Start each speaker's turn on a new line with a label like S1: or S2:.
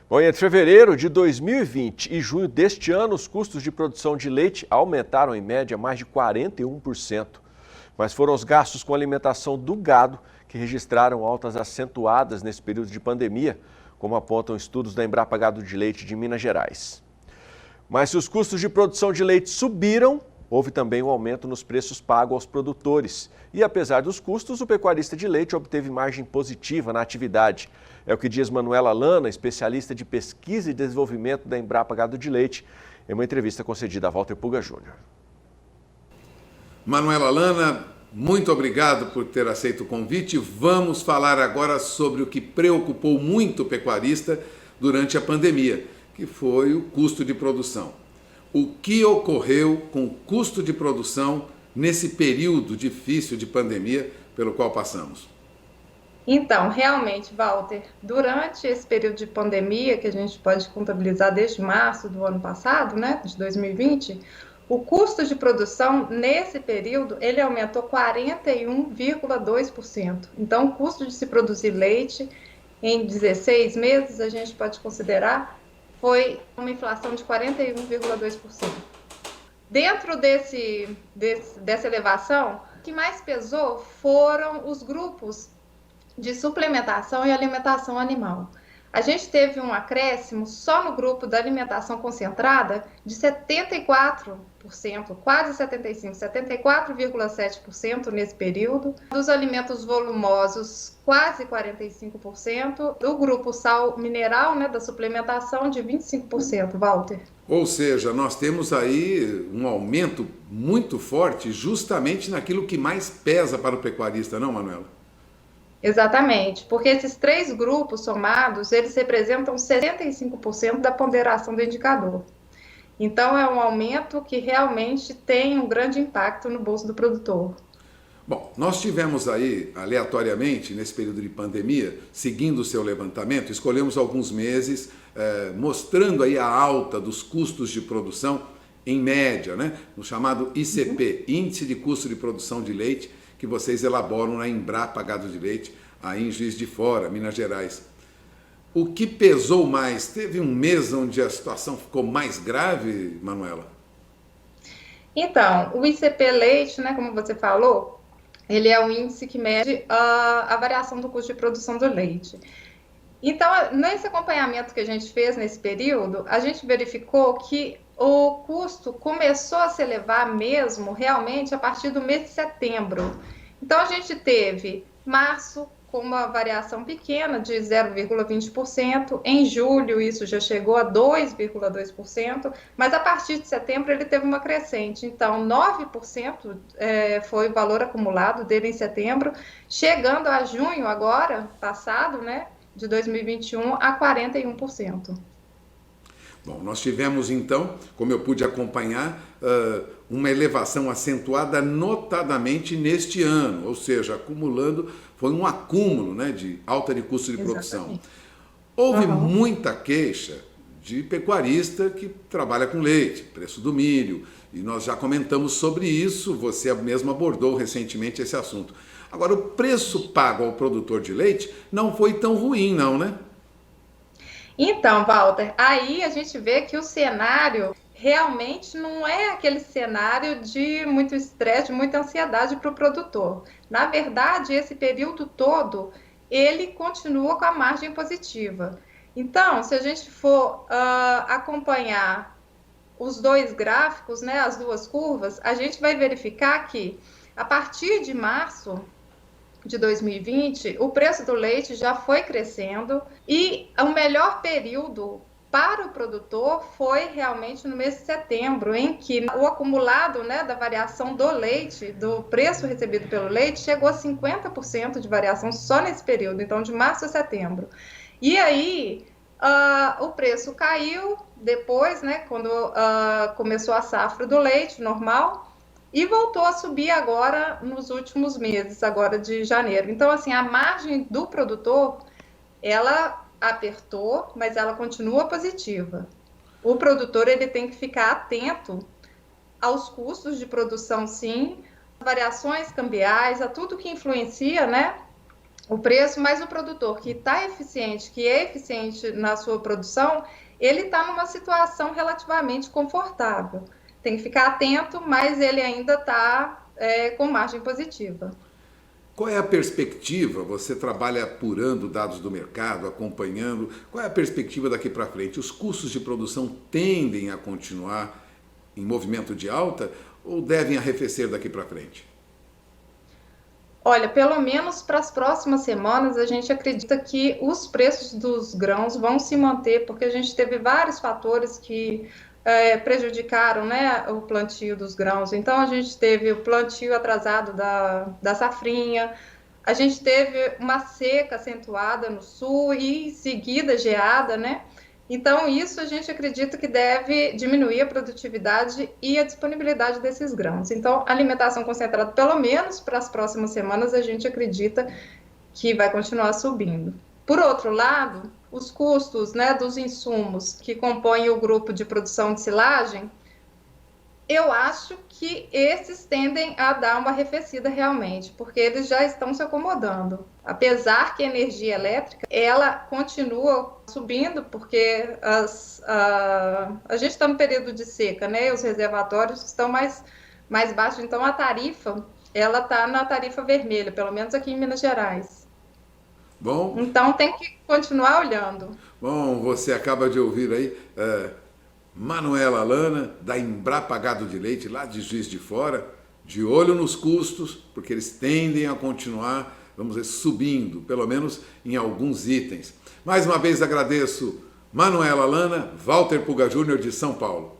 S1: Bom, entre fevereiro de 2020 e junho deste ano, os custos de produção de leite aumentaram em média mais de 41%. Mas foram os gastos com alimentação do gado que registraram altas acentuadas nesse período de pandemia, como apontam estudos da Embrapa Gado de Leite de Minas Gerais. Mas se os custos de produção de leite subiram, houve também um aumento nos preços pagos aos produtores. E apesar dos custos, o pecuarista de leite obteve margem positiva na atividade. É o que diz Manuela Lana, especialista de pesquisa e desenvolvimento da Embrapa Gado de Leite, em uma entrevista concedida a Walter Puga Júnior.
S2: Manuela Lana, muito obrigado por ter aceito o convite. Vamos falar agora sobre o que preocupou muito o pecuarista durante a pandemia, que foi o custo de produção. O que ocorreu com o custo de produção nesse período difícil de pandemia pelo qual passamos?
S3: Então, realmente, Walter, durante esse período de pandemia, que a gente pode contabilizar desde março do ano passado, né, de 2020, o custo de produção nesse período, ele aumentou 41,2%. Então, o custo de se produzir leite em 16 meses, a gente pode considerar, foi uma inflação de 41,2%. Dentro dessa elevação, o que mais pesou foram os grupos de suplementação e alimentação animal. A gente teve um acréscimo só no grupo da alimentação concentrada de 74%, quase 75%, 74,7% nesse período. Dos alimentos volumosos, quase 45%. Do grupo sal mineral, né, da suplementação, de 25%, Walter.
S2: Ou seja, nós temos aí um aumento muito forte justamente naquilo que mais pesa para o pecuarista, não, Manuela?
S3: Exatamente, porque esses três grupos somados, eles representam 65% da ponderação do indicador. Então, é um aumento que realmente tem um grande impacto no bolso do produtor.
S2: Bom, nós tivemos aí, aleatoriamente, nesse período de pandemia, seguindo o seu levantamento, escolhemos alguns meses mostrando aí a alta dos custos de produção em média, né? No chamado ICP, Índice de Custo de Produção de Leite, que vocês elaboram na Embrapa Gado de Leite, aí em Juiz de Fora, Minas Gerais. O que pesou mais? Teve um mês onde a situação ficou mais grave, Manuela?
S3: Então, o ICP Leite, né, como você falou, ele é o índice que mede a variação do custo de produção do leite. Então, nesse acompanhamento que a gente fez nesse período, a gente verificou que o custo começou a se elevar mesmo, realmente, a partir do mês de setembro. Então, a gente teve março com uma variação pequena de 0,20%, em julho isso já chegou a 2,2%, mas a partir de setembro ele teve uma crescente. Então, 9% foi o valor acumulado dele em setembro, chegando a junho agora, passado, né, de 2021, a 41%.
S2: Bom, nós tivemos então, como eu pude acompanhar, uma elevação acentuada notadamente neste ano, ou seja, acumulando, foi um acúmulo, né, de alta de custo de produção.
S3: Exatamente.
S2: Houve muita queixa de pecuarista que trabalha com leite, preço do milho, e nós já comentamos sobre isso, você mesmo abordou recentemente esse assunto. Agora, o preço pago ao produtor de leite não foi tão ruim, não, né?
S3: Então, Walter, aí a gente vê que o cenário realmente não é aquele cenário de muito estresse, de muita ansiedade para o produtor. Na verdade, esse período todo, ele continua com a margem positiva. Então, se a gente for acompanhar os dois gráficos, né, as duas curvas, a gente vai verificar que, a partir de março de 2020, o preço do leite já foi crescendo e o melhor período para o produtor foi realmente no mês de setembro, em que o acumulado, né, da variação do leite, do preço recebido pelo leite, chegou a 50% de variação só nesse período, então de março a setembro. E aí o preço caiu depois, né, quando começou a safra do leite normal, e voltou a subir agora nos últimos meses, agora de janeiro. Então, assim, a margem do produtor, ela apertou, mas ela continua positiva. O produtor, ele tem que ficar atento aos custos de produção, sim, variações cambiais, a tudo que influencia, né, o preço, mas o produtor que está eficiente, que é eficiente na sua produção, ele está numa situação relativamente confortável. Tem que ficar atento, mas ele ainda está com margem positiva.
S2: Qual é a perspectiva? Você trabalha apurando dados do mercado, acompanhando. Qual é a perspectiva daqui para frente? Os custos de produção tendem a continuar em movimento de alta ou devem arrefecer daqui para frente?
S3: Olha, pelo menos para as próximas semanas, a gente acredita que os preços dos grãos vão se manter, porque a gente teve vários fatores que prejudicaram, né, o plantio dos grãos. Então, a gente teve o plantio atrasado da safrinha, a gente teve uma seca acentuada no sul e em seguida geada, né? Então, isso a gente acredita que deve diminuir a produtividade e a disponibilidade desses grãos. Então, alimentação concentrada, pelo menos para as próximas semanas, a gente acredita que vai continuar subindo. Por outro lado, os custos, né, dos insumos que compõem o grupo de produção de silagem, eu acho que esses tendem a dar uma arrefecida realmente, porque eles já estão se acomodando. Apesar que a energia elétrica, ela continua subindo, porque a gente está no período de seca, né? Os reservatórios estão mais baixos, então a tarifa, ela está na tarifa vermelha, pelo menos aqui em Minas Gerais.
S2: Bom,
S3: Então tem que continuar olhando.
S2: bom, você acaba de ouvir aí Manuela Lana, da Embrapa Gado de Leite, lá de Juiz de Fora, de olho nos custos, porque eles tendem a continuar, vamos dizer, subindo, pelo menos em alguns itens. Mais uma vez agradeço Manuela Lana, Walter Puga Júnior de São Paulo.